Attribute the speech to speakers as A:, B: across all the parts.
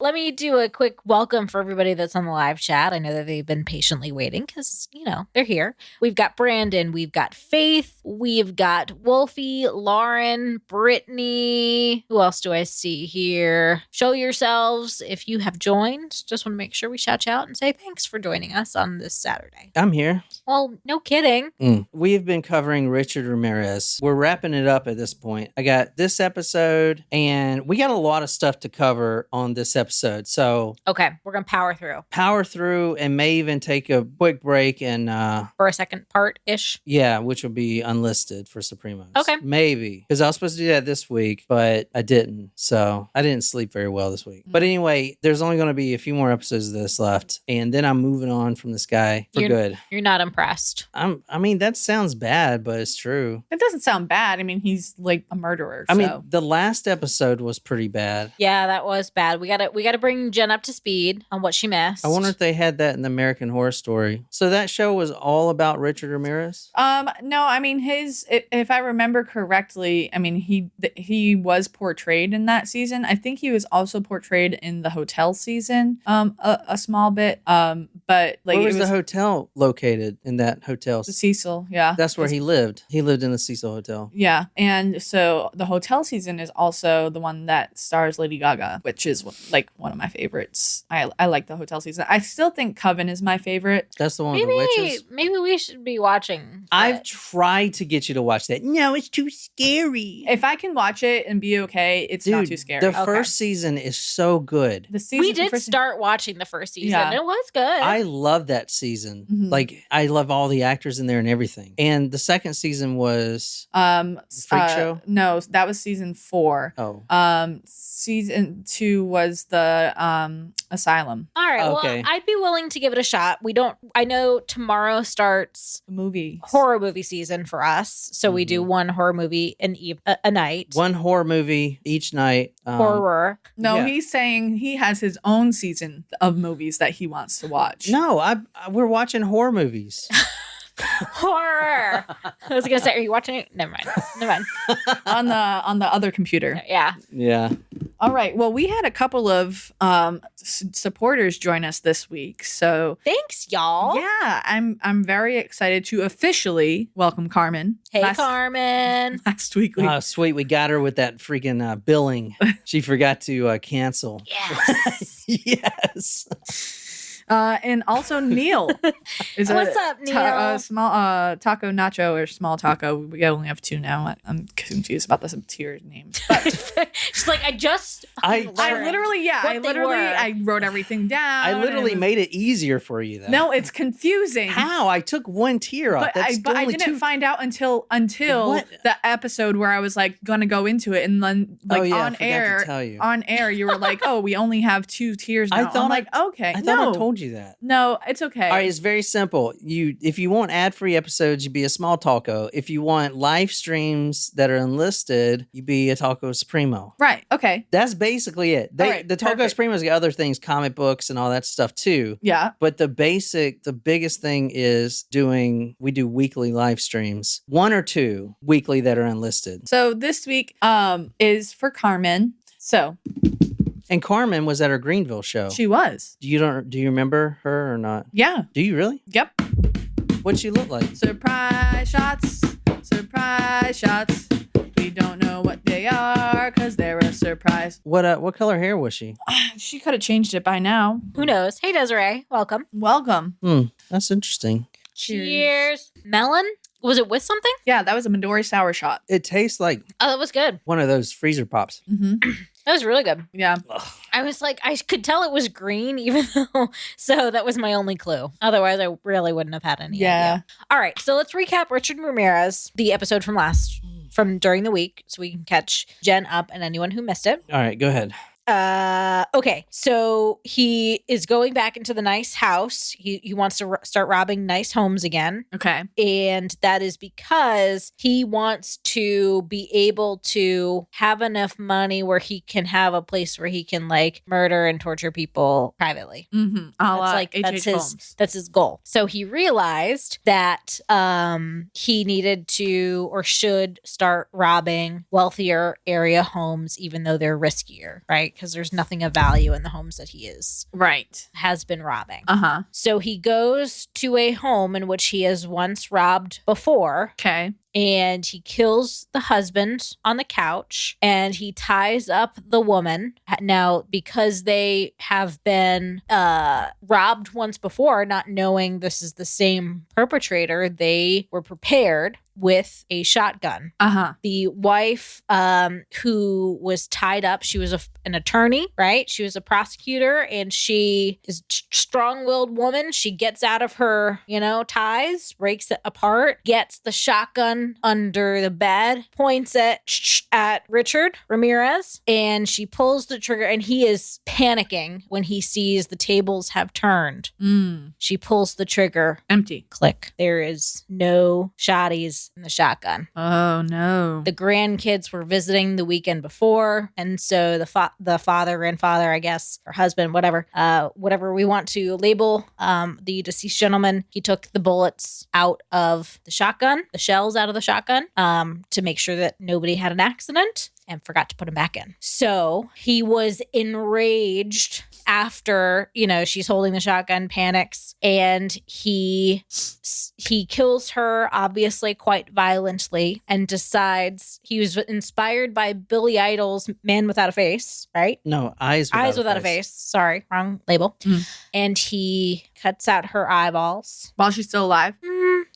A: Let me do a quick welcome for everybody that's on the live chat. I know that they've been patiently waiting because, they're here. We've got Brandon, we've got Faith, we've got Wolfie, Lauren, Brittany. Who else do I see here? Show yourselves if you have joined. Just want to make sure we shout you out and say thanks for joining us on this Saturday.
B: I'm here.
A: Well, no kidding.
B: We've been covering Richard Ramirez. We're wrapping it up at this point. I got this episode, and we got a lot of stuff to cover on this episode. So,
A: okay, we're going to power through.
B: Power through, and may even take a quick break and
A: for a second part-ish.
B: Yeah, which will be unlisted for Supremos.
A: Okay.
B: Maybe. Because I was supposed to do that this week, but I didn't. So I didn't sleep very well this week. But anyway, there's only going to be a few more episodes of this left. And then I'm moving on from this guy for good.
A: You're not impressed.
B: That sounds bad, but it's true.
C: It doesn't sound bad. I mean, he's like a murderer.
B: I mean, the last episode was pretty bad.
A: Yeah, that was bad. We gotta bring Jen up to speed on what she missed.
B: I wonder if they had that in the American Horror Story. So that show was all about Richard Ramirez?
C: No, I mean, if I remember correctly, I mean, he was portrayed in that season. I think he was also portrayed in the hotel season, a small bit. But like,
B: where was the hotel located in that hotel?
C: The Cecil, yeah.
B: That's where he lived. He lived in the Cecil Hotel.
C: Yeah, and so the hotel season is also the one that stars Lady Gaga, which is like one of my favorites. I like the hotel season. I still think Coven is my favorite.
B: That's the one with the witches?
A: Maybe we should be watching.
B: I've tried to get you to watch that. No, it's too scary.
C: If I can watch it and be okay, it's not too scary.
B: The first season is so good.
A: We did start watching the first season. Yeah. It was good.
B: I love that season. Mm-hmm. Like, I love all the actors in there and everything. And the second season was Freak Show?
C: No, that was season 4.
B: Oh.
C: Season 2 was the Asylum.
A: All right. Okay. Well, I'd be willing to give it a shot. I know tomorrow starts horror movie season for us. So we do one horror movie a night.
B: One horror movie each night.
A: Horror.
C: No, he's saying he has his own season of movies that he wants to watch.
B: No, we're watching horror movies.
A: Horror. I was gonna say, are you watching it? Never mind.
C: on the other computer.
B: Yeah.
C: All right. Well, we had a couple of supporters join us this week, so
A: thanks, y'all.
C: Yeah, I'm very excited to officially welcome Carmen.
A: Hey, Carmen.
C: Last week.
B: Oh, sweet. We got her with that freaking billing. She forgot to cancel.
A: Yes.
C: Yes. And also Neil.
A: What's up, Neil?
C: Small taco nacho or small taco. We only have 2 now. I'm confused about the tier names. But
A: she's like, I
C: wrote everything down.
B: I literally made it easier for you, though.
C: No, it's confusing.
B: How? I took 1 tier off.
C: But I didn't find out until the episode where I was like gonna go into it, and then on air you were like, oh, we only have 2 tiers now. I'm like, okay,
B: I thought I told you that.
C: No, it's okay.
B: All right, it's very simple. If you want ad-free episodes, you be a small taco. If you want live streams that are unlisted, you be a taco supremo.
C: Right. Okay.
B: That's basically it. The taco supremos got other things, comic books and all that stuff too.
C: Yeah.
B: But the biggest thing is we do weekly live streams, 1 or 2 weekly that are unlisted.
C: So this week is for Carmen. So.
B: And Carmen was at her Greenville show.
C: She was.
B: Do you remember her or not?
C: Yeah.
B: Do you really?
C: Yep.
B: What'd she look like?
C: Surprise shots. We don't know what they are because they're a surprise.
B: What color hair was she?
C: She could have changed it by now.
A: Who knows? Hey, Desiree. Welcome.
B: That's interesting.
A: Cheers. Melon? Was it with something?
C: Yeah, that was a Midori sour shot.
B: It tastes like...
A: Oh, that was good.
B: One of those freezer pops.
C: Mm-hmm.
A: That was really good.
C: Yeah.
B: Ugh.
A: I was like, I could tell it was green, even though... So that was my only clue. Otherwise, I really wouldn't have had any idea. All right, so let's recap Richard Ramirez, the episode from during the week, so we can catch Jen up and anyone who missed it.
B: All right, go ahead.
A: Okay, so he is going back into the nice house. He wants to start robbing nice homes again.
C: Okay.
A: And that is because he wants to be able to have enough money where he can have a place where he can like murder and torture people privately.
C: Mm-hmm.
A: That's his goal. So he realized that he needed to or should start robbing wealthier area homes, even though they're riskier, right? because there's nothing of value in the homes that he has been robbing. So he goes to a home in which he has once robbed before.
C: Okay.
A: And he kills the husband on the couch and he ties up the woman. Now, because they have been robbed once before, not knowing this is the same perpetrator, they were prepared with a shotgun. The wife who was tied up, she was an attorney, right? She was a prosecutor and she is a strong-willed woman. She gets out of her, ties, breaks it apart, gets the shotgun under the bed, points it at Richard Ramirez, and she pulls the trigger and he is panicking when he sees the tables have turned. She pulls the trigger.
C: Empty.
A: Click. There is no shotties in the shotgun.
C: Oh no.
A: The grandkids were visiting the weekend before, and so the grandfather, I guess, or husband, whatever we want to label the deceased gentleman, he took the bullets out of the shotgun, the shells out of the shotgun, to make sure that nobody had an accident, and forgot to put him back in. So he was enraged after, she's holding the shotgun, panics, and he kills her, obviously quite violently, and decides he was inspired by Billy Idol's Man Without a Face, right?
B: No, Eyes Without a Face.
A: Sorry, wrong label. And he cuts out her eyeballs.
C: While she's still alive?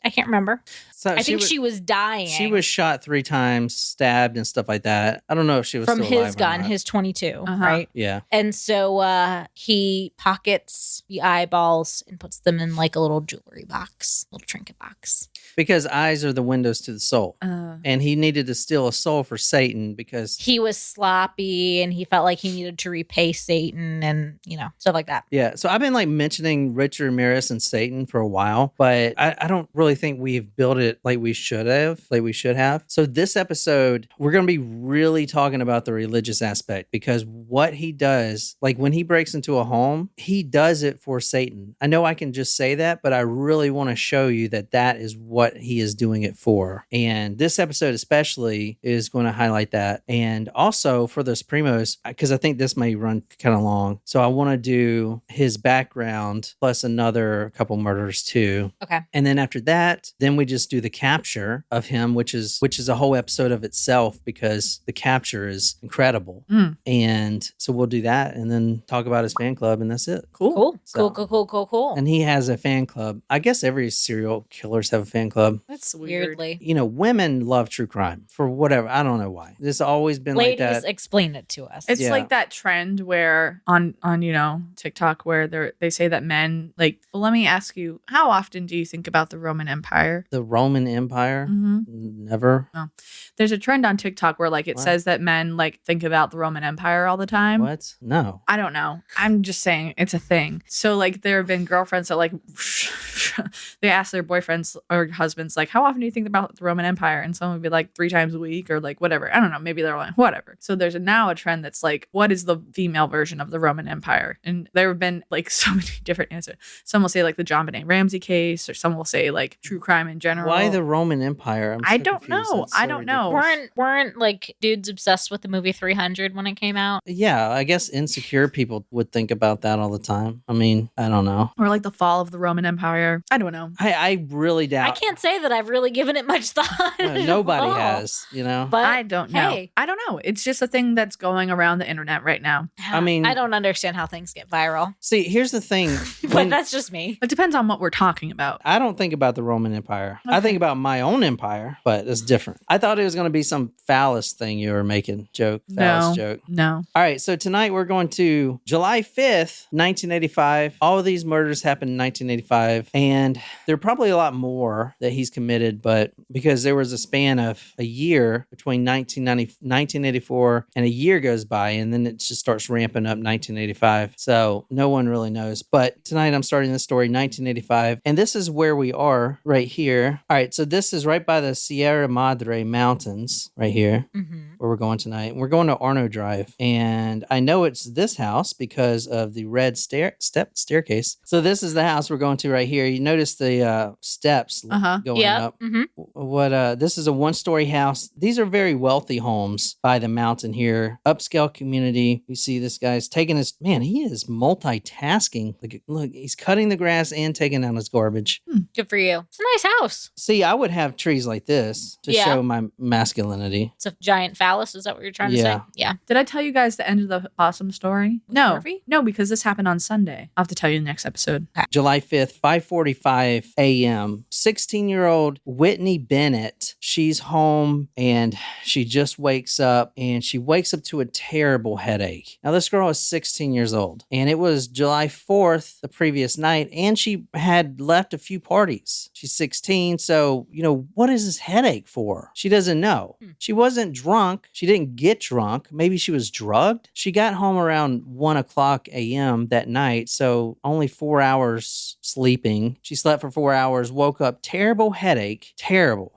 A: I can't remember.
B: So
A: I think she was dying.
B: She was shot 3 times, stabbed and stuff like that. I don't know if she was
A: from
B: still alive
A: his gun,
B: or not.
A: his 22, right?
B: Yeah.
A: And so he pockets the eyeballs and puts them in like a little jewelry box, little trinket box.
B: Because eyes are the windows to the soul. And he needed to steal a soul for Satan because
A: he was sloppy and he felt like he needed to repay Satan and, stuff like that.
B: Yeah. So I've been mentioning Richard Ramirez and Satan for a while, but I don't really think we've built it like we should have. So this episode, we're going to be really talking about the religious aspect because what he does, when he breaks into a home, he does it for Satan. I know I can just say that, but I really want to show you that is what he is doing it for. And this episode especially is going to highlight that. And also for those primos, because I think this may run kind of long. So I want to do his background plus another couple murders too.
A: Okay.
B: And then after that, then we just do the capture of him, which is a whole episode of itself because the capture is incredible. And so we'll do that and then talk about his fan club and that's it.
A: Cool.
B: So,
A: Cool.
B: And he has a fan club. I guess every serial killers have a fan club.
C: That's weird.
A: Weirdly.
B: Women love true crime for whatever. I don't know why. This has always been
A: Ladies,
B: like that.
A: explain it to us.
C: It's like that trend where on TikTok where they say that men well, let me ask you, how often do you think about the Roman Empire?
B: The Roman Empire? Never.
C: Oh. There's a trend on TikTok where it says that men think about the Roman Empire all the time.
B: What? No.
C: I don't know. I'm just saying it's a thing. So there have been girlfriends that they ask their boyfriends or husbands how often do you think about the Roman Empire? And someone would be 3 times a week or whatever. I don't know. Maybe they're whatever. So there's now a trend that's what is the female version of the Roman Empire? And there have been so many different answers. Some will say the John Benet Ramsey case, or some will say true crime in general.
B: Why the Roman Empire?
C: I don't know. I don't know.
A: Weren't dudes obsessed with the movie 300 when it came out?
B: Yeah, I guess insecure people would think about that all the time. I mean, I don't know.
C: Or the fall of the Roman Empire. I don't know.
B: I really doubt.
A: I can't say that I've really given it much thought.
B: Nobody has,
A: But
C: I don't know.
A: Hey.
C: I don't know. It's just a thing that's going around the internet right now.
B: I mean,
A: I don't understand how things get viral.
B: See, here's the thing.
A: But that's just me.
C: It depends on what we're talking about.
B: I don't think about the Roman Empire. I think about my own empire, but it's different. I thought it was going to be some phallus thing you were making. Phallus joke.
C: No.
B: All right. So tonight we're going to July 5th, 1985. All of these murders happened in 1985. And there are probably a lot more that he's committed, but because there was a span of a year between 1984 and a year goes by, and then it just starts ramping up 1985. So no one really knows. But tonight I'm starting the story 1985. And this is where we are right here. All right. So this is right by the Sierra Madre Mountains right here where we're going tonight. We're going to Arno Drive. And I know it's this house because of the red steps staircase. So this is the house we're going to right here. You notice the steps going up. This is a one-story house. These are very wealthy homes by the mountain here. Upscale community. You see this guy's taking his, man, he is multitasking. Look, he's cutting the grass and taking out his garbage.
A: Good for you. It's a nice house.
B: See, I would have trees like this to show my masculinity.
A: It's a giant phallus. Is that what you're trying to say? Yeah.
C: Did I tell you guys the end of the possum story? No.
A: Murphy?
C: No, because this happened on Sunday. I'll have to tell you the next episode.
B: July 5th, 5:45 a.m. 16-year-old Whitney Bennet, she's home and she just wakes up and she wakes up to a terrible headache. Now, this girl is 16 years old and it was July 4th, the previous night, and she had left a few parties. She's 16, so, what is this headache for? She doesn't know. She wasn't drunk. She didn't get drunk. Maybe she was drugged. She got home around 1 o'clock a.m. that night, so only 4 hours sleeping. She slept for 4 hours, woke up, terrible headache, terrible.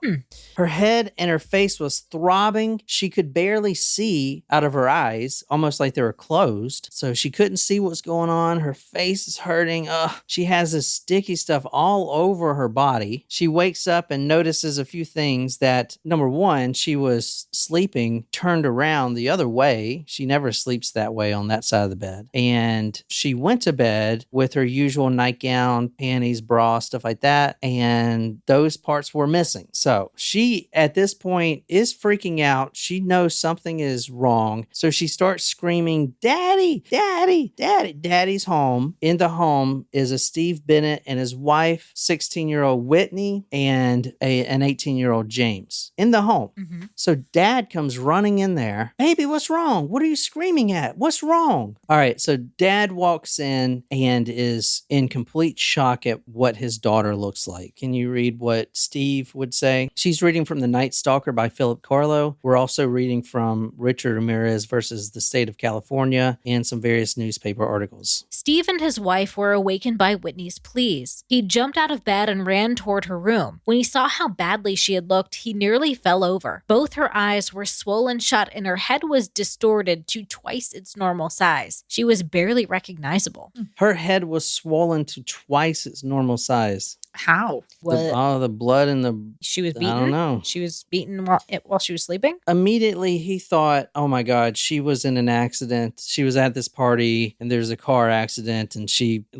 B: Her head and her face was throbbing. She could barely see out of her eyes, almost like they were closed. So she couldn't see what was going on. Her face is hurting. She has this sticky stuff all over her body. She wakes up and notices a few things that, number one, she was sleeping turned around the other way. She never sleeps that way on that side of the bed. And she went to bed with her usual nightgown, panties, bra, stuff like that. And those parts were missing. So she, at this point, is freaking out. She knows something is wrong. So she starts screaming, "Daddy, Daddy, Daddy." Daddy's home. In the home is a Steve Bennet and his wife, 16-year-old Whitney, and an 18-year-old James in the home. So dad comes running in there. "Baby, what's wrong? What are you screaming at? What's wrong?" All right, so dad walks in and is in complete shock at what his daughter looks like. Can you read what Steve would say? She's reading from The Night Stalker by Philip Carlo. We're also reading from Richard Ramirez versus the State of California and some various newspaper articles.
A: Steve and his wife were awakened by Whitney's pleas. He jumped out of bed and ran toward her room. When he saw how badly she had looked, he nearly fell over. Both her eyes were swollen shut and her head was distorted to twice its normal size. She was barely recognizable.
B: Her head was swollen to twice its normal size.
C: How?
B: The blood in the...
A: She was beaten?
B: I don't know.
A: She was beaten while she was sleeping?
B: Immediately, he thought, oh my God, she was in an accident. She was at this party and there's a car accident and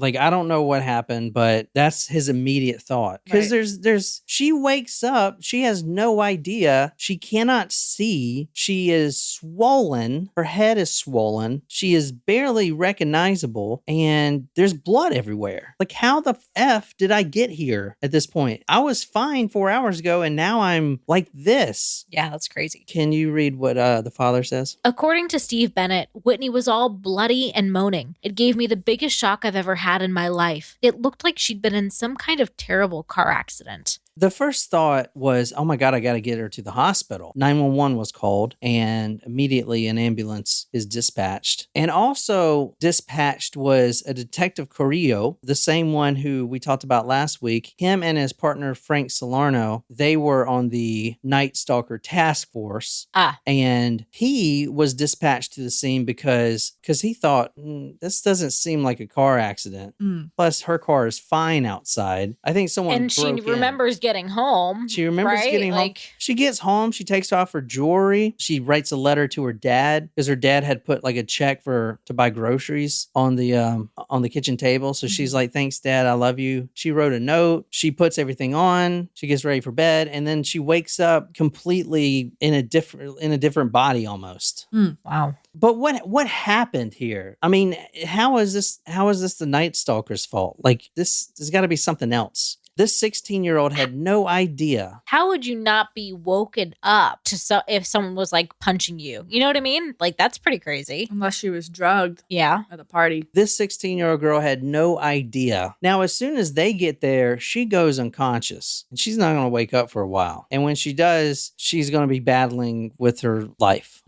B: I don't know what happened, but that's his immediate thought. Because she wakes up, she has no idea. She cannot see. She is swollen. Her head is swollen. She is barely recognizable and there's blood everywhere. How the F did I get here at this point? I was fine 4 hours ago and now I'm like this.
A: Yeah, that's crazy.
B: Can you read what the father says?
A: According to Steve Bennet, Whitney was all bloody and moaning. It gave me the biggest shock I've ever had in my life. It looked like she'd been in some kind of terrible car accident.
B: The first thought was, oh my God, I got to get her to the hospital. 911 was called and immediately an ambulance is dispatched. And also dispatched was a Detective Carrillo, the same one who we talked about last week. Him and his partner, Frank Salerno, they were on the Night Stalker task force. And he was dispatched to the scene because he thought, this doesn't seem like a car accident. Plus, her car is fine outside. I think someone
A: and she remembers getting home.
B: She remembers getting home. She gets home. She takes off her jewelry. She writes a letter to her dad because her dad had put a check to buy groceries on the kitchen table. So she's like, "Thanks, Dad. I love you." She wrote a note. She puts everything on. She gets ready for bed, and then she wakes up completely in a different body almost.
A: Wow.
B: But what happened here? I mean, how is this the Night Stalker's fault? There's got to be something else. This 16-year-old had no idea.
A: How would you not be woken up if someone was punching you? You know what I mean? That's pretty crazy.
C: Unless she was drugged.
A: Yeah.
C: At the party.
B: This 16-year-old girl had no idea. Now, as soon as they get there, she goes unconscious. And she's not going to wake up for a while. And when she does, she's going to be battling with her life.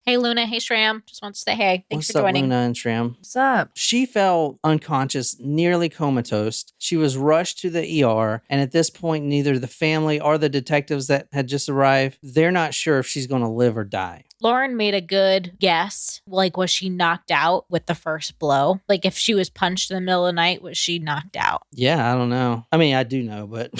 A: Hey, Luna. Hey, Shram. Just wants to say hey. Thanks
B: What's
A: for joining.
B: Up, Luna and Shram?
C: What's up?
B: She fell unconscious, nearly comatose. She was rushed to the ER. And at this point, neither the family or the detectives that had just arrived, they're not sure if she's going to live or die.
A: Lauren made a good guess. Like, was she knocked out with the first blow? Like, if she was punched in the middle of the night, was she knocked out?
B: Yeah, I don't know. I mean, I do know, but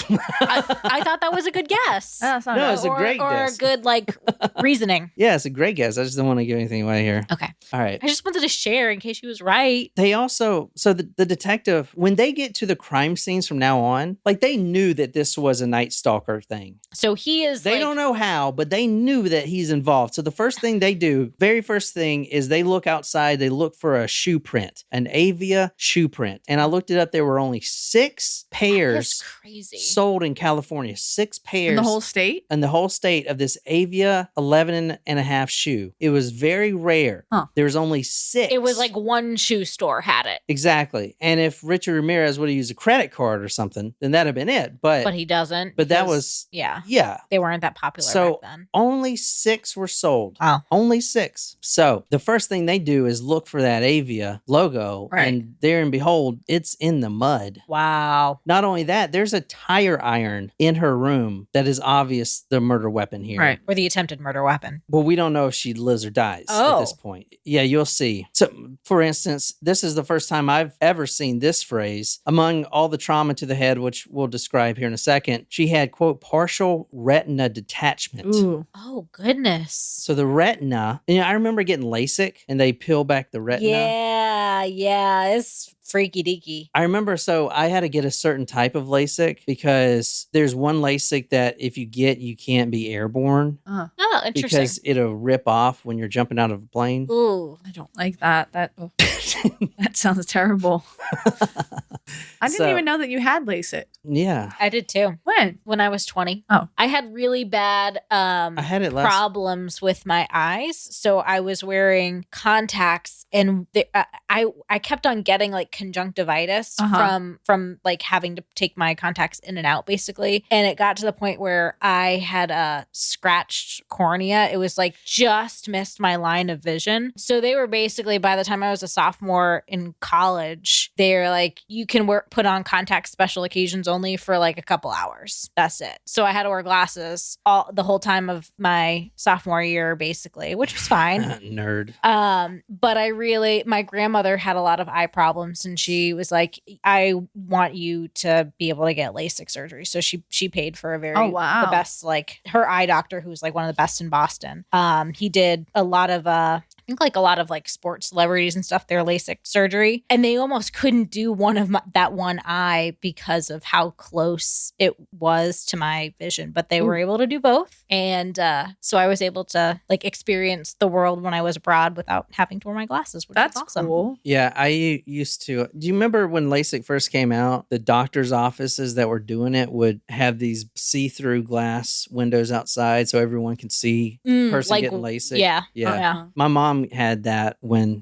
A: I thought that was a good guess.
C: That's not
B: No,
C: bad.
B: it's a great
A: or
B: guess.
A: a good, like, reasoning.
B: Yeah, it's a great guess. I just don't want to give anything away here.
A: Okay.
B: All right.
A: I just wanted to share in case she was right.
B: They also, so the detective, when they get to the crime scenes from now on, like they knew that this was a Night Stalker thing.
A: So he is
B: They don't know how, but they knew that he's involved. So the first thing they do, very first thing, is they look outside. They look for a shoe print, an Avia shoe print. And I looked it up. There were only 6 pairs
A: That's crazy.
B: sold in California. 6 pairs.
C: In the whole state?
B: In the whole state of this Avia 11 and a half shoe. It was very rare.
C: Huh.
B: There was only 6.
A: It was like one shoe store had it,
B: Exactly. And if Richard Ramirez would have used a credit card or something, then that'd have been it.
A: but he doesn't.
B: But that
A: because-
B: was-
A: yeah, they weren't that popular
B: So
A: back then.
B: only 6 were sold.
A: Wow.
B: Only 6. So the first thing they do is look for that Avia logo.
C: Right.
B: And there and behold, it's in the mud.
A: Wow.
B: Not only that, there's a tire iron in her room that is obvious the murder weapon here.
C: Right.
A: Or the attempted murder weapon.
B: Well, we don't know if she lives or dies at this
A: Oh.
B: point. Yeah, you'll see. So, for instance, this is the first time I've ever seen this phrase. Among all the trauma to the head, which we'll describe here in a second, she had, quote, partial retina detachment.
C: Ooh.
A: Oh, goodness.
B: So the retina, I remember getting LASIK and they peel back the retina.
A: Yeah, it's freaky deaky.
B: I remember, so I had to get a certain type of LASIK because there's one LASIK that if you get, you can't be airborne
C: Uh,
A: Oh, interesting.
B: because it'll rip off when you're jumping out of a plane.
A: Ooh.
C: I don't like that. That sounds terrible. I didn't
B: So-
C: even know that you had LASIK.
B: Yeah.
A: I did too.
C: When?
A: I was 20.
C: Oh.
A: I had really bad
B: I had it last.
A: problems with my eyes. So I was wearing contacts and I kept on getting like conjunctivitis from like having to take my contacts in and out basically. And it got to the point where I had a scratched cornea. It was like just missed my line of vision. So they were basically, by the time I was a sophomore in college, they were like, you can put on contacts special occasions only for like a couple hours. That's it. So I had to wear glasses the whole time of my sophomore year, basically, which was fine.
B: Nerd.
A: But my grandmother had a lot of eye problems, and she was like, "I want you to be able to get LASIK surgery." So she paid for the best, like her eye doctor, who's like one of the best in Boston. He did a lot of I think like a lot of like sports celebrities and stuff, their LASIK surgery, and they almost couldn't do that one eye because of how close it was to my vision, but they were able to do both. And so I was able to like experience the world when I was abroad without having to wear my glasses, which
C: That's
A: was awesome.
C: cool.
B: Yeah, I used to. Do you remember when LASIK first came out? The doctor's offices that were doing it would have these see-through glass windows outside so everyone could see the person
A: like,
B: getting LASIK.
A: Yeah.
B: Yeah.
A: Oh, yeah.
B: My mom had that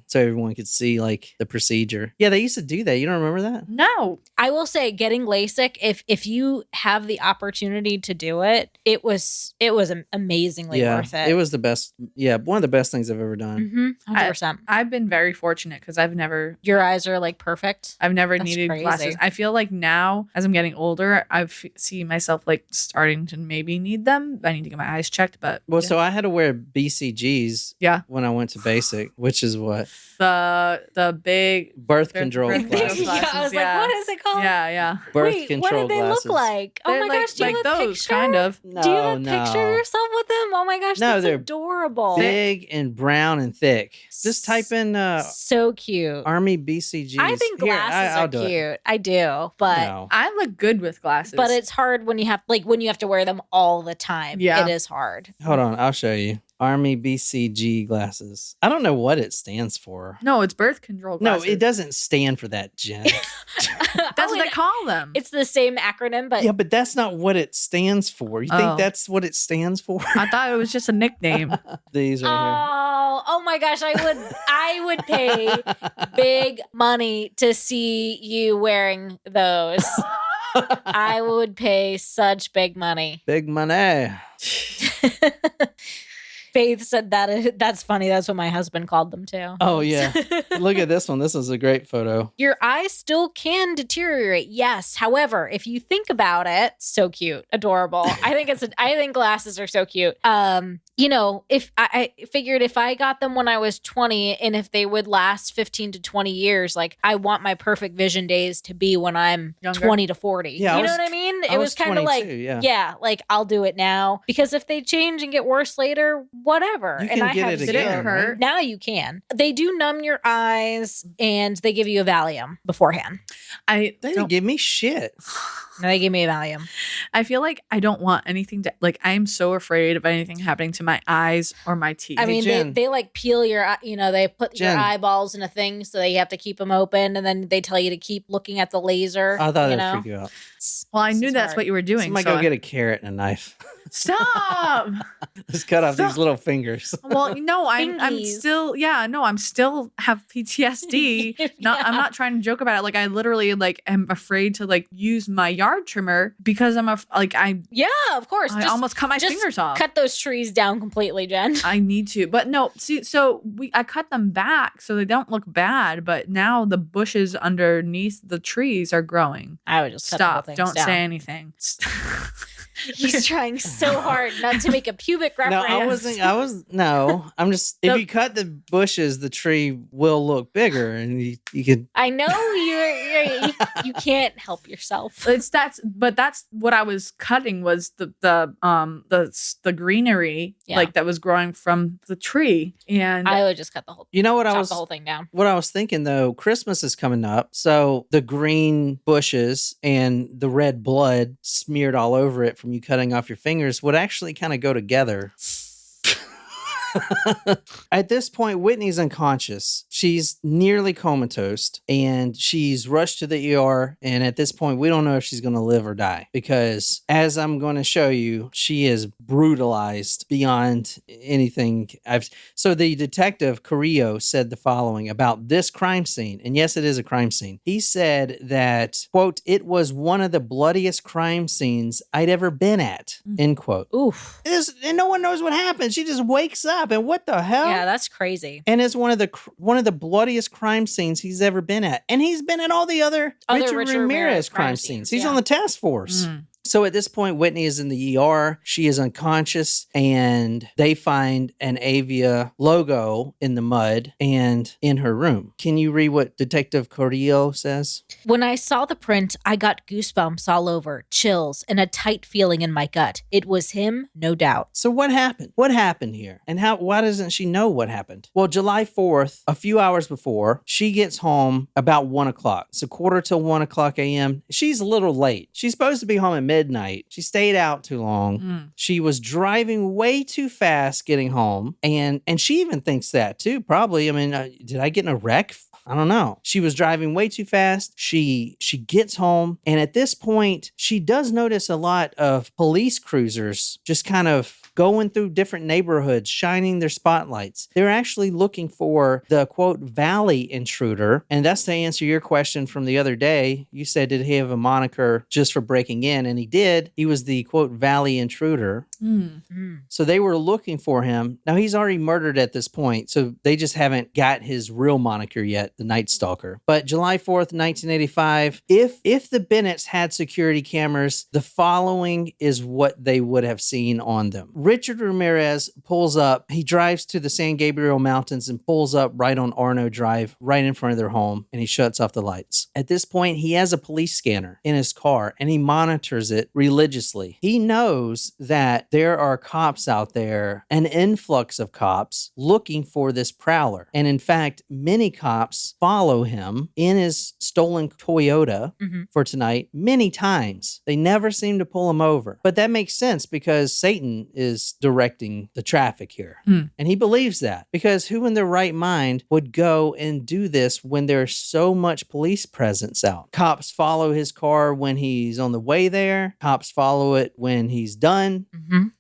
B: so everyone could see like the procedure. Yeah, they used to do that. You don't remember that?
C: No.
A: I will say getting LASIK, if you have the opportunity to do it, it was amazingly worth it.
B: It was the best. Yeah, one of the best things I've ever done.
A: 100%.
C: I've been very fortunate because I've never
A: Your eyes are like perfect.
C: needed
A: crazy.
C: glasses. I feel like now, as I'm getting older, see myself like starting to maybe need them. I need to get my eyes checked, but
B: Well, so I had to wear BCGs
C: Yeah.
B: when I went to basic, which is what?
C: the big
B: Birth
C: Birth
B: control
C: control
B: glasses.
C: glasses.
A: Yeah, I was
C: Yeah.
A: like, what is it called?
C: yeah.
B: Birth
A: Wait,
B: control
A: what did they
B: glasses.
A: look like? Oh
C: They're
A: my
C: like,
A: gosh, do you
C: like
A: have a
C: those
A: picture?
C: kind of.
B: No,
A: Do you have a picture of
B: no.
A: yourself with them? Oh my gosh,
B: No,
A: that's
B: they're
A: adorable.
B: Big and brown and thick. Just type in
A: So cute.
B: Army BCGs.
A: I think
B: Here,
A: glasses
B: I'll
A: are
B: do it.
A: cute. I do, but
B: No.
C: I look good with glasses.
A: but it's hard when you have to wear them all the time.
C: Yeah.
A: It is hard.
B: Hold on, I'll show you. Army BCG glasses. I don't know what it stands for.
C: no, it's birth control glasses.
B: No, it doesn't stand for that, Jen.
C: That's what they call them.
A: It's the same acronym, but
B: Yeah, but that's not what it stands for. You
C: Oh.
B: think that's what it stands for?
C: I thought it was just a nickname.
B: These right
A: oh my gosh, I would pay big money to see you wearing those.
B: here.
A: I would pay such big money.
B: Big money.
A: Faith said that's funny. That's what my husband called them too.
B: Oh, yeah. Look at this one. This is a great photo.
A: Your eyes still can deteriorate. Yes. However, if you think about it, so cute, adorable. I think glasses are so cute. If I figured if I got them when I was 20 and if they would last 15 to 20 years, like I want my perfect vision days to be when I'm younger. 20 to 40.
B: Yeah,
A: you know what I mean? It was kind of like, like I'll do it now because if they change and get worse later, whatever.
B: You can get it again.
A: Right? Now you can. They do numb your eyes and they give you a Valium beforehand.
B: They didn't give me shit.
A: No, they gave me a Valium.
C: I feel like I don't want anything to, like, I'm so afraid of anything happening to my eyes or my teeth.
A: I mean, they like peel your, they put your eyeballs in a thing so that you have to keep them open and then they tell you to keep looking at the laser.
B: I thought it would freak you out.
C: Well, I knew that's what you were doing.
B: Somebody go get a carrot and a knife.
C: Stop!
B: Just cut off these little fingers.
C: Well, no, I'm still, I'm still have PTSD. I'm not trying to joke about it. Like I literally am afraid to use my yard trimmer because of course. I almost cut my fingers off.
A: Cut those trees down completely, Jen.
C: I need to, but no. See, so I cut them back so they don't look bad. But now the bushes underneath the trees are growing.
A: I would just
C: stop. Don't say anything.
A: He's trying so hard not to make a pubic reference.
B: No, I'm just, if you cut the bushes, the tree will look bigger and you could.
A: I know you can't help yourself.
C: But that's what I was cutting was the greenery that was growing from the tree. And
A: I would just cut the whole the whole thing down.
B: What I was thinking though, Christmas is coming up. So the green bushes and the red blood smeared all over it from you cutting off your fingers would actually kind of go together. At this point, Whitney's unconscious. She's nearly comatose and she's rushed to the ER. And at this point, we don't know if she's going to live or die because, as I'm going to show you, she is brutalized beyond anything. So the detective, Carrillo, said the following about this crime scene. And yes, it is a crime scene. He said that, quote, "It was one of the bloodiest crime scenes I'd ever been at," end quote.
A: Oof.
B: And no one knows what happened. She just wakes up. And what the hell?
A: Yeah, that's crazy.
B: And it's one of the bloodiest crime scenes he's ever been at. And he's been at all the other Richard Ramirez crime scenes. He's on the task force. So at this point, Whitney is in the ER. She is unconscious, and they find an Avia logo in the mud and in her room. Can you read what Detective Carrillo says?
A: When I saw the print, I got goosebumps all over, chills, and a tight feeling in my gut. It was him, no doubt.
B: So what happened? What happened here? And why doesn't she know what happened? Well, July 4th, a few hours before, she gets home about 1 o'clock. So quarter till 1 o'clock a.m. She's a little late. She's supposed to be home at midnight. She stayed out too long. She was driving way too fast getting home. And she even thinks that too, probably. I mean, did I get in a wreck? I don't know. She was driving way too fast. She gets home. And at this point, she does notice a lot of police cruisers just kind of going through different neighborhoods, shining their spotlights. They're actually looking for the, quote, valley intruder. And that's to answer your question from the other day. You said, did he have a moniker just for breaking in? And he did. He was the, quote, valley intruder. So they were looking for him. Now, he's already murdered at this point, so they just haven't got his real moniker yet, the Night Stalker. But July 4th, 1985, if the Bennetts had security cameras, the following is what they would have seen on them. Richard Ramirez pulls up. He drives to the San Gabriel Mountains and pulls up right on Arno Drive, right in front of their home, and he shuts off the lights. At this point, he has a police scanner in his car, and he monitors it religiously. He knows that there are cops out there, an influx of cops looking for this prowler. And in fact, many cops follow him in his stolen Toyota for tonight many times. They never seem to pull him over. But that makes sense because Satan is directing the traffic here. And he believes that because who in their right mind would go and do this when there's so much police presence out? Cops follow his car when he's on the way there. Cops follow it when he's done.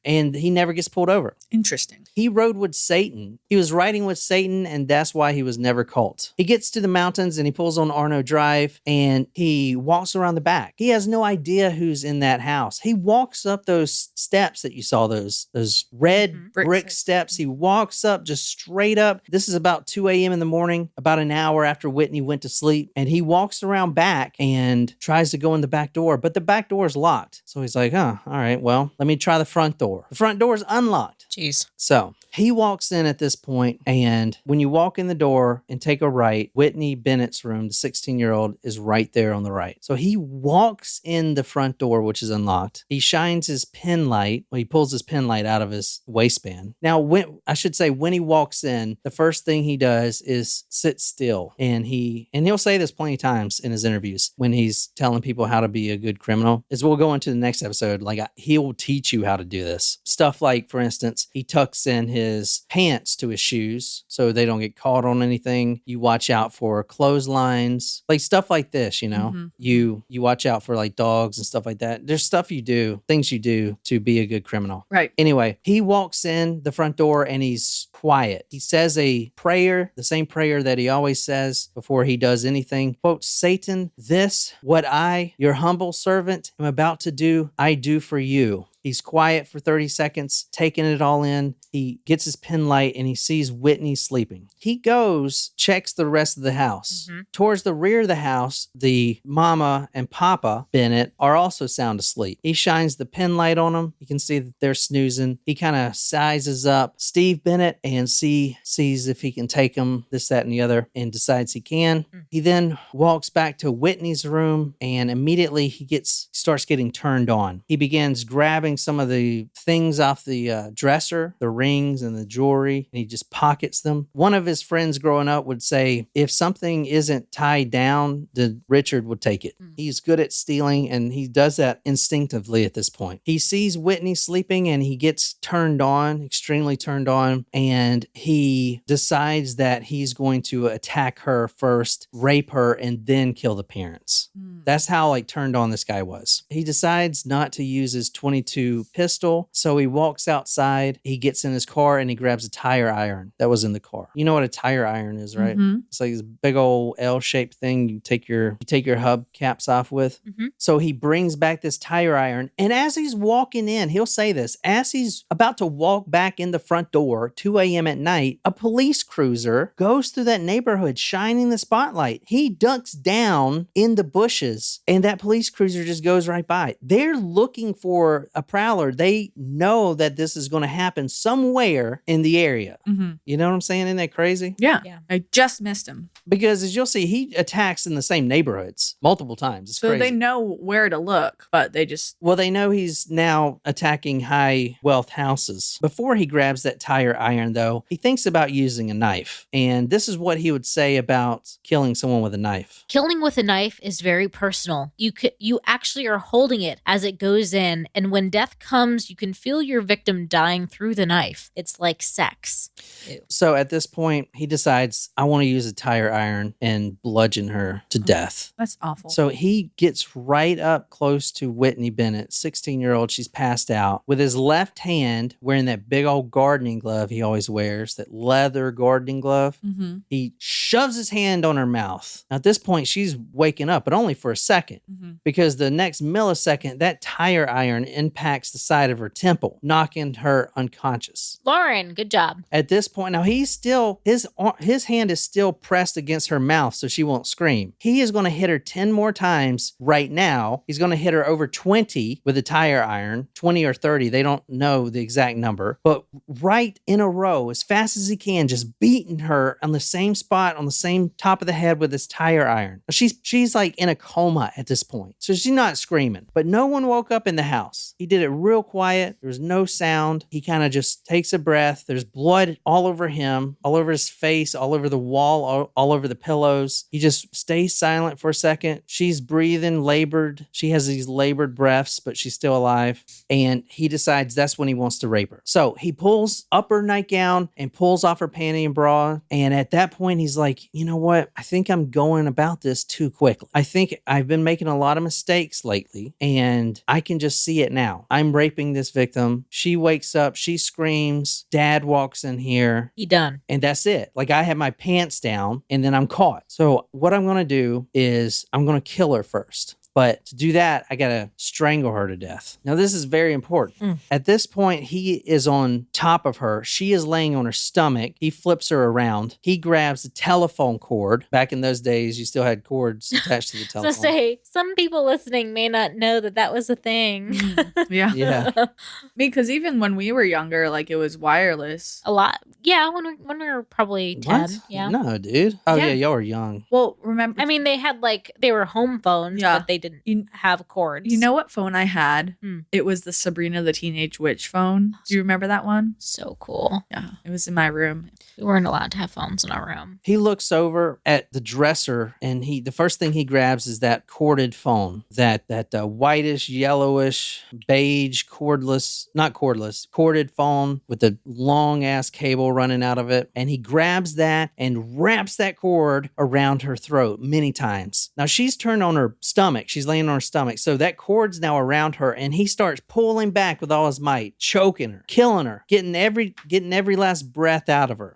B: And he never gets pulled over.
C: Interesting.
B: He rode with Satan. He was riding with Satan, and that's why he was never caught. He gets to the mountains and he pulls on Arno Drive and he walks around the back. He has no idea who's in that house. He walks up those steps that you saw, those those red brick steps. He walks up just straight up. This is about 2 a.m. in the morning, about an hour after Whitney went to sleep. And he walks around back and tries to go in the back door, but the back door is locked. So he's like, all right, well, let me try the front door. The front door is unlocked.
A: Jeez.
B: So he walks in at this point, and when you walk in the door and take a right, Whitney Bennett's room, the 16-year-old, is right there on the right. So he walks in the front door, which is unlocked. He shines his pen light. Well, he pulls his pen light out of his waistband. Now, when he walks in, the first thing he does is sit still. And he'll say this plenty of times in his interviews when he's telling people how to be a good criminal, as we'll go into the next episode. Like, he will teach you how to do this. Stuff like, for instance, he tucks in his pants to his shoes so they don't get caught on anything. You watch out for clotheslines, like stuff like this, you know. You watch out for like dogs and stuff like that. There's things you do to be a good criminal.
C: Right.
B: Anyway, he walks in the front door and he's quiet. He says a prayer, the same prayer that he always says before he does anything. Quote, Satan, this, what I, your humble servant, am about to do, I do for you. He's quiet for 30 seconds, taking it all in. He gets his pen light and he sees Whitney sleeping. He goes, checks the rest of the house. Towards the rear of the house, the mama and papa Bennett are also sound asleep. He shines the pen light on them. You can see that they're snoozing. He kind of sizes up Steve Bennett and sees if he can take him, this, that, and the other, and decides he can. He then walks back to Whitney's room and immediately he starts getting turned on. He begins grabbing some of the things off the dresser, the rings and the jewelry, and he just pockets them. One of his friends growing up would say, if something isn't tied down, then Richard would take it. He's good at stealing, and he does that instinctively at this point. He sees Whitney sleeping, and he gets turned on, extremely turned on, and he decides that he's going to attack her first, rape her, and then kill the parents. That's how turned on this guy was. He decides not to use his .22 pistol, so he walks outside. He gets in his car and he grabs a tire iron that was in the car. You know what a tire iron is, right? It's like this big old L-shaped thing you take your hub caps off with. So he brings back this tire iron, and as he's walking in, he'll say this, as he's about to walk back in the front door, 2 a.m. at night, a police cruiser goes through that neighborhood shining the spotlight. He ducks down in the bushes, and that police cruiser just goes right by. They're looking for a prowler. They know that this is going to happen somewhere in the area. You know what I'm saying? Isn't that crazy?
C: Yeah. I just missed him.
B: Because as you'll see, he attacks in the same neighborhoods multiple times. It's crazy.
C: They know where to look, but they just...
B: Well, they know he's now attacking high wealth houses. Before he grabs that tire iron, though, he thinks about using a knife. And this is what he would say about killing someone with a knife.
A: Killing with a knife is very personal. You actually are holding it as it goes in, and when death comes, you can feel your victim dying through the knife. It's like sex. Ew.
B: So at this point, he decides, I want to use a tire iron and bludgeon her to death.
C: That's awful.
B: So he gets right up close to Whitney Bennet, 16-year-old. She's passed out. With his left hand, wearing that big old gardening glove he always wears, that leather gardening glove, he shoves his hand on her mouth. Now, at this point, she's waking up, but only for a second, because the next millisecond, that tire iron impacts the side of her temple, knocking her unconscious.
A: Lauren, good job.
B: At this point, now he's still, his hand is still pressed against her mouth so she won't scream. He is going to hit her 10 more times right now. He's going to hit her over 20 with a tire iron, 20 or 30. They don't know the exact number, but right in a row, as fast as he can, just beating her on the same spot, on the same top of the head with his tire iron. She's like in a coma at this point, so she's not screaming, but no one woke up in the house. He did it real quiet. There was no sound. He kind of just takes a breath. There's blood all over him, all over his face, all over the wall, all over the pillows. He just stays silent for a second. She's breathing, labored. She has these labored breaths, but she's still alive. And he decides that's when he wants to rape her. So he pulls up her nightgown and pulls off her panty and bra. And at that point, he's like, you know what? I think I'm going about this too quickly. I think I've been making a lot of mistakes lately, and I can just see it now. I'm raping this victim. She wakes up. She screams. Dad walks in here.
A: He done.
B: And that's it. Like, I have my pants down and then I'm caught. So what I'm going to do is I'm going to kill her first. But to do that, I got to strangle her to death. Now, this is very important. At this point, he is on top of her. She is laying on her stomach. He flips her around. He grabs the telephone cord. Back in those days, you still had cords attached to the telephone.
A: So say, some people listening may not know that was a thing.
C: Yeah.
B: Yeah.
C: Because even when we were younger, like it was wireless.
A: A lot. Yeah, when we were probably 10.
B: What?
A: Yeah.
B: No, dude. Oh,
C: Yeah.
B: yeah, y'all were young.
C: Well, remember,
A: I mean, they had they were home phones,
C: Yeah.
A: but they didn't have cords.
C: you know what phone I had?
A: Hmm.
C: It was the Sabrina the Teenage Witch phone. Do you remember that one?
A: So cool.
C: Yeah. It was in my room.
A: We weren't allowed to have phones in our room.
B: He looks over at the dresser, and the first thing he grabs is that corded phone, that whitish, yellowish, beige, corded phone with the long ass cable running out of it. And he grabs that and wraps that cord around her throat many times. Now she's turned on her stomach. She's laying on her stomach. So that cord's now around her, and he starts pulling back with all his might, choking her, killing her, getting every last breath out of her.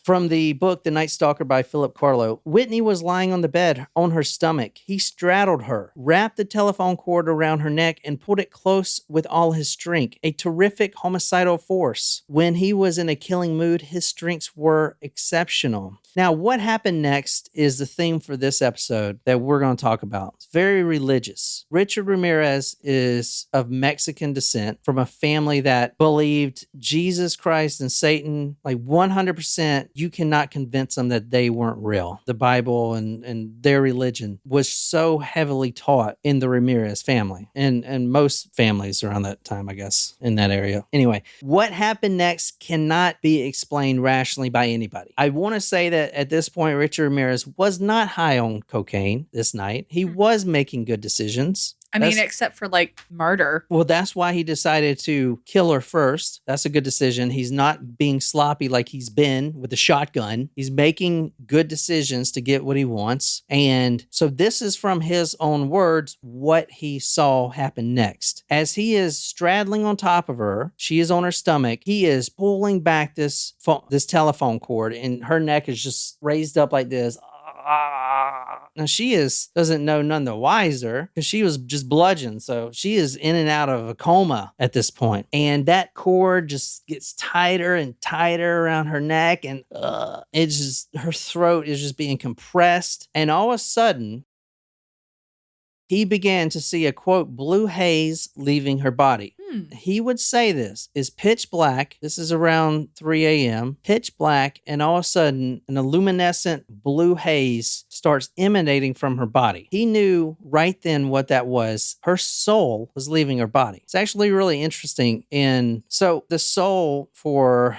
B: From the book, The Night Stalker by Philip Carlo, Whitney was lying on the bed on her stomach. He straddled her, wrapped the telephone cord around her neck, and pulled it close with all his strength. A terrific homicidal force. When he was in a killing mood, his strengths were exceptional. Now, what happened next is the theme for this episode that we're going to talk about. It's very religious. Richard Ramirez is of Mexican descent from a family that believed Jesus Christ and Satan, like 100%. You cannot convince them that they weren't real. The Bible and their religion was so heavily taught in the Ramirez family and most families around that time, I guess, in that area. Anyway, what happened next cannot be explained rationally by anybody. I want to say that at this point, Richard Ramirez was not high on cocaine this night. He was making good decisions.
C: I mean, except for murder.
B: Well, that's why he decided to kill her first. That's a good decision. He's not being sloppy like he's been with the shotgun. He's making good decisions to get what he wants. And so this is from his own words, what he saw happen next. As he is straddling on top of her, she is on her stomach. He is pulling back this telephone cord, and her neck is just raised up like this. Now she doesn't know none the wiser because she was just bludgeoned. So she is in and out of a coma at this point. And that cord just gets tighter and tighter around her neck. And her throat is just being compressed. And all of a sudden, he began to see a, quote, blue haze leaving her body. He would say this is pitch black. This is around 3 a.m. Pitch black. And all of a sudden, an luminescent blue haze starts emanating from her body. He knew right then what that was. Her soul was leaving her body. It's actually really interesting. And so the soul for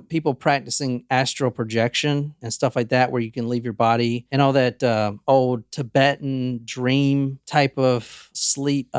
B: people practicing astral projection and stuff like that, where you can leave your body and all that old Tibetan dream type of sleep.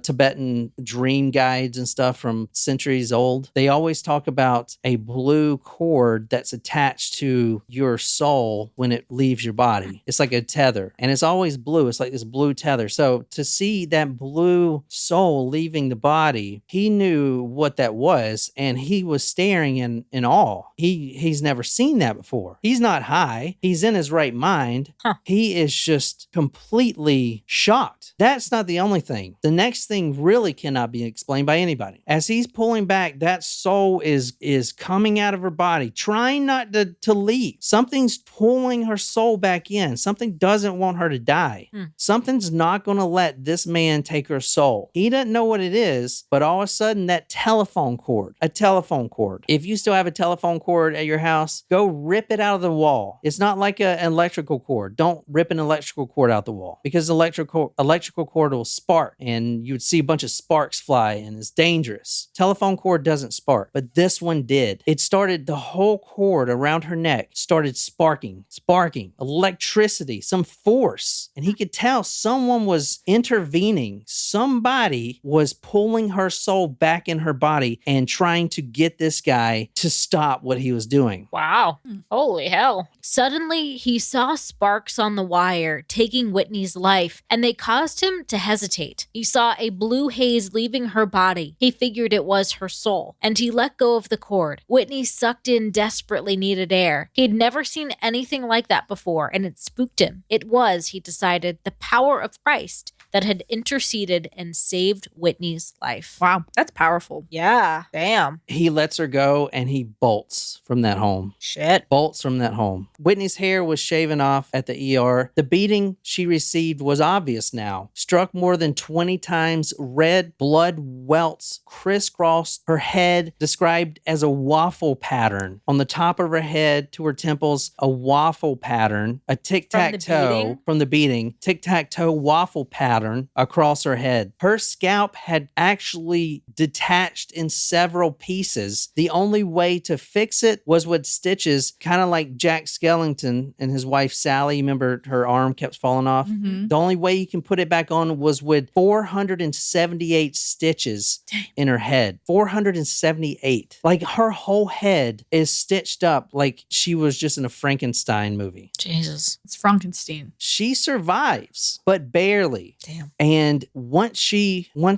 B: Tibetan dream guides and stuff from centuries old. They always talk about a blue cord that's attached to your soul when it leaves your body. It's like a tether, and it's always blue. It's like this blue tether. So to see that blue soul leaving the body, he knew what that was, and he was staring in awe. He's never seen that before. He's not high. He's in his right mind. He is just completely shocked. That's not the only thing. The next thing really cannot be explained by anybody. As he's pulling back, that soul is coming out of her body, trying not to leave. Something's pulling her soul back in. Something doesn't want her to die. Something's not going to let this man take her soul. He doesn't know what it is, but all of a sudden, a telephone cord. If you still have a telephone cord at your house, go rip it out of the wall. It's not like an electrical cord. Don't rip an electrical cord out the wall, because electrical cord will spark, and you would see a bunch of sparks fly, and it's dangerous. Telephone cord doesn't spark, but this one did. It started, the whole cord around her neck started sparking, electricity, some force. And he could tell someone was intervening. Somebody was pulling her soul back in her body and trying to get this guy to stop what he was doing.
A: Wow. Holy hell. Suddenly, he saw sparks on the wire taking taking Whitney's life, and they caused him to hesitate. He saw a blue haze leaving her body. He figured it was her soul, and he let go of the cord. Whitney sucked in desperately needed air. He'd never seen anything like that before, and it spooked him. It was, he decided, the power of Christ that had interceded and saved Whitney's life.
C: Wow, that's powerful.
A: Yeah, damn.
B: He lets her go and he bolts from that home.
A: Shit.
B: Bolts from that home. Whitney's hair was shaven off at the ER. The beating she received was obvious now. Struck more than 20 times, red blood welts crisscrossed her head, described as a waffle pattern. On the top of her head to her temples, a waffle pattern, a tic-tac-toe from the beating, tic-tac-toe waffle pattern across her head. Her scalp had actually detached in several pieces. The only way to fix it was with stitches, kind of like Jack Skellington and his wife Sally. Remember, her arm kept falling off?
C: Mm-hmm.
B: The only way you can put it back on was with 478 stitches in her head. 478. Like, her whole head is stitched up like she was just in a Frankenstein movie.
A: Jesus.
C: It's Frankenstein.
B: She survives, but barely.
A: Damn.
B: And once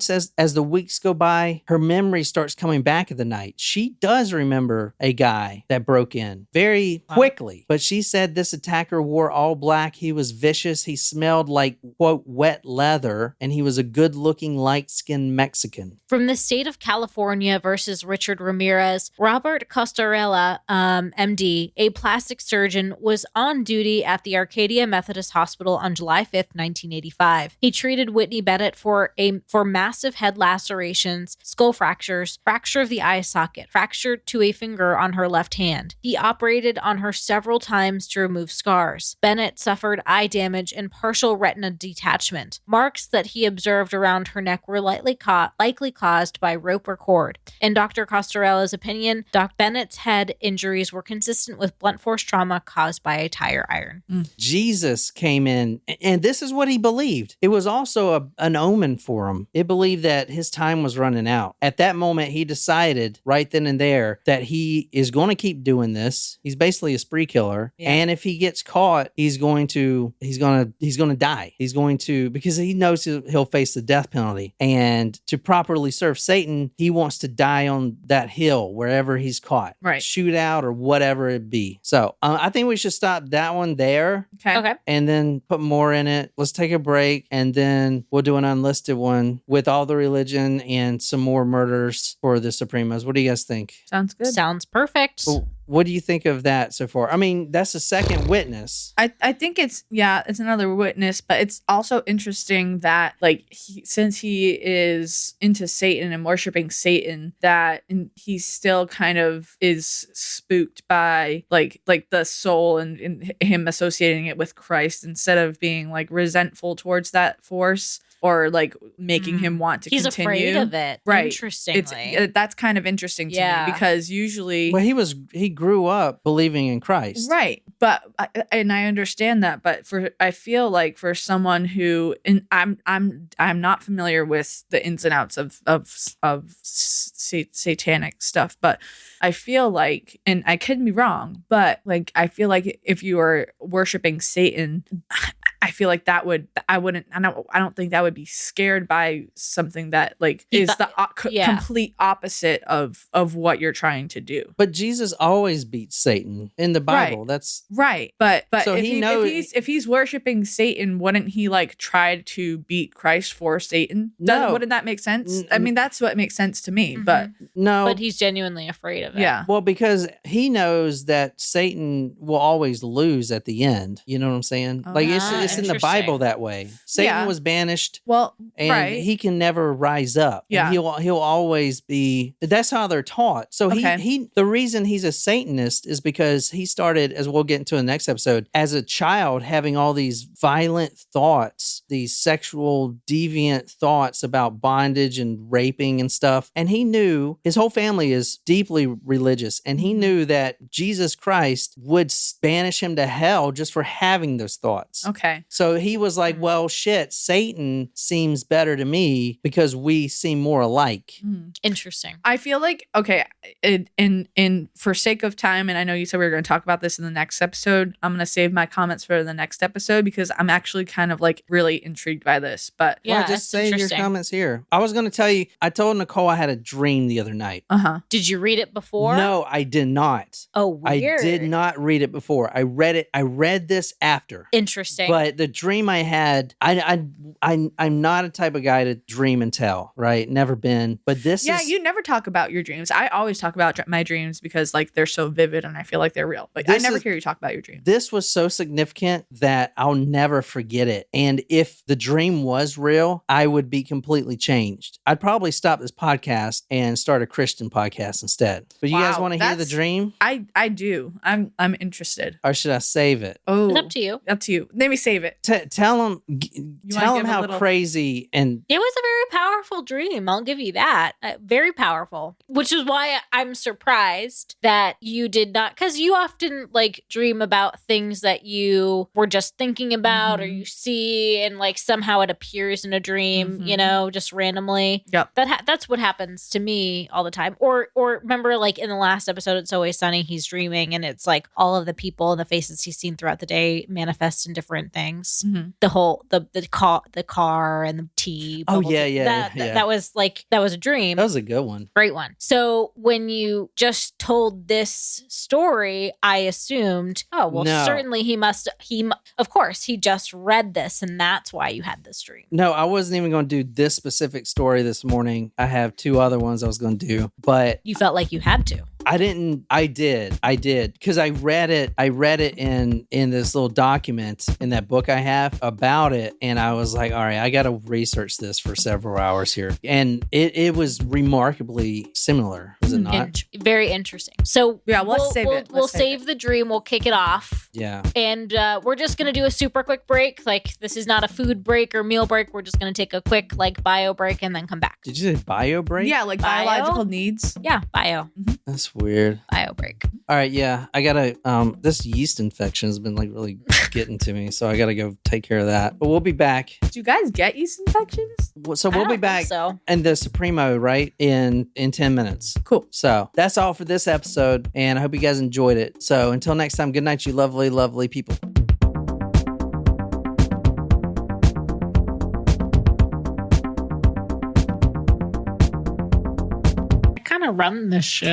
B: as the weeks go by, her memory starts coming back of the night. She does remember a guy that broke in very quickly, but she said this attacker wore all black. He was vicious. He smelled like, quote, wet leather, and he was a good-looking, light-skinned Mexican.
A: From the state of California versus Richard Ramirez, Robert Costarella, MD, a plastic surgeon, was on duty at the Arcadia Methodist Hospital on July 5th, 1985. He treated Whitney Bennet for massive head lacerations, skull fractures, fracture of the eye socket, fracture to a finger on her left hand. He operated on her several times to remove scars. Bennet suffered eye damage and partial retina detachment. Marks that he observed around her neck were likely caused by rope or cord. In Dr. Costarella's opinion, Dr. Bennett's head injuries were consistent with blunt force trauma caused by a tire iron.
B: Jesus came in, and this is what he believed. It was also an omen for him. It believed that his time was running out. At that moment, he decided right then and there that he is going to keep doing this. He's basically a spree killer. Yeah. And if he gets caught, he's going to die. He's going to, because he knows he'll face the death penalty. And to properly serve Satan, he wants to die on that hill wherever he's caught.
C: Right.
B: Shootout or whatever it be. So I think we should stop that one there.
A: Okay.
B: And then put more in it. Let's take a break, and then we'll do an unlisted one with all the religion and some more murders for the Supremos. What do you guys think?
C: Sounds good.
A: Sounds perfect.
B: Well, what do you think of that so far? I mean, that's the second witness.
C: I think it's another witness, but it's also interesting that, like, since he is into Satan and worshiping Satan, that he still kind of is spooked by like the soul and him associating it with Christ instead of being like resentful towards that force. Or like making him want to continue. He's
A: afraid of it.
C: Right.
A: Interestingly.
C: That's kind of interesting to me because usually...
B: Well, he grew up believing in Christ.
C: Right. But, and I understand that, but I feel like for someone who, and I'm not familiar with the ins and outs of satanic stuff, but I feel like, and I could be wrong, but like, I feel like if you are worshiping Satan, I feel like I don't think that would be scared by something that like is the complete opposite of what you're trying to do.
B: But Jesus always beats Satan in the Bible.
C: Right.
B: That's
C: right. But
B: so
C: if he's worshiping Satan, wouldn't he like try to beat Christ for Satan?
B: No.
C: Wouldn't that make sense? I mean, that's what makes sense to me.
A: Mm-hmm.
C: But
B: no.
A: But he's genuinely afraid of it.
C: Yeah.
B: Well, because he knows that Satan will always lose at the end. You know what I'm saying?
C: Oh,
B: like it's in the Bible that way. Satan was banished.
C: Well,
B: and he can never rise up.
C: Yeah.
B: And he'll always be. That's how they're taught. So he the reason he's a Satanist is because he started, as we'll get into in the next episode, as a child having all these violent thoughts, these sexual deviant thoughts about bondage and raping and stuff. And he knew his whole family is deeply religious, and he knew that Jesus Christ would banish him to hell just for having those thoughts.
C: Okay. Okay.
B: So he was like, well, shit, Satan seems better to me because we seem more alike.
A: Interesting.
C: I feel like, okay, in for sake of time, and I know you said we were going to talk about this in the next episode, I'm going to save my comments for the next episode because I'm actually kind of like really intrigued by this. But
A: Yeah,
B: well, just
A: it's
B: say your
A: interesting.
B: comments here. I was going to tell you, I told Nicole I had a dream the other night.
A: Did you read it before?
B: No, I did not.
A: Oh, weird.
B: I did not read it before. I read it. I read this after.
A: Interesting.
B: But the dream I had, I'm not a type of guy to dream and tell, right? Never been. But this
C: yeah,
B: is...
C: you never talk about your dreams. I always talk about my dreams because like they're so vivid and I feel like they're real. But I never hear you talk about your dreams.
B: This was so significant that I'll never forget it. And if the dream was real, I would be completely changed. I'd probably stop this podcast and start a Christian podcast instead. But you guys want to hear the dream?
C: I do. I'm interested.
B: Or should I save it?
C: Oh,
A: it's up to you.
C: Up to you. Maybe save it.
B: Tell them how
C: little...
B: crazy and...
A: It was a very powerful dream. I'll give you that. Very powerful. Which is why I'm surprised that you did not, because you often like dream about things that you were just thinking about or you see and like somehow it appears in a dream, you know, just randomly.
C: Yep.
A: That's what happens to me all the time. Or remember like in the last episode, It's Always Sunny, he's dreaming and it's like all of the people and the faces he's seen throughout the day manifest in different things. The whole, the car and the tea.
B: Oh,
A: bubble
B: yeah,
A: tea.
B: yeah.
A: That was a dream.
B: That was a good one.
A: Great one. So when you just told this story, I assumed, oh, well,
B: No.
A: certainly of course, he just read this and that's why you had this dream.
B: No, I wasn't even going to do this specific story this morning. I have two other ones I was going to do, but
A: You felt like you had to.
B: I didn't. I did because I read it in this little document in that book I have about it, and I was like, all right, I got to research this for several hours here, and it was remarkably similar, was it not?
A: Very interesting. So
C: yeah, let's save it.
A: We'll save the dream. We'll kick it off.
B: Yeah,
A: and we're just gonna do a super quick break. Like this is not a food break or meal break. We're just gonna take a quick like bio break and then come back.
B: Did you say bio break?
C: Yeah, like
A: Bio?
C: biological needs.
A: Yeah, bio.
B: That's weird.
A: Bio break.
B: All right, yeah, I gotta. This yeast infection has been like really getting to me, so I gotta go take care of that. But we'll be back.
C: Do you guys get yeast infections?
B: So we'll be back in the Supremo, right, in 10 minutes.
C: Cool.
B: So that's all for this episode, and I hope you guys enjoyed it. So until next time, good night, you lovely, lovely people.
A: I kind of run this shit.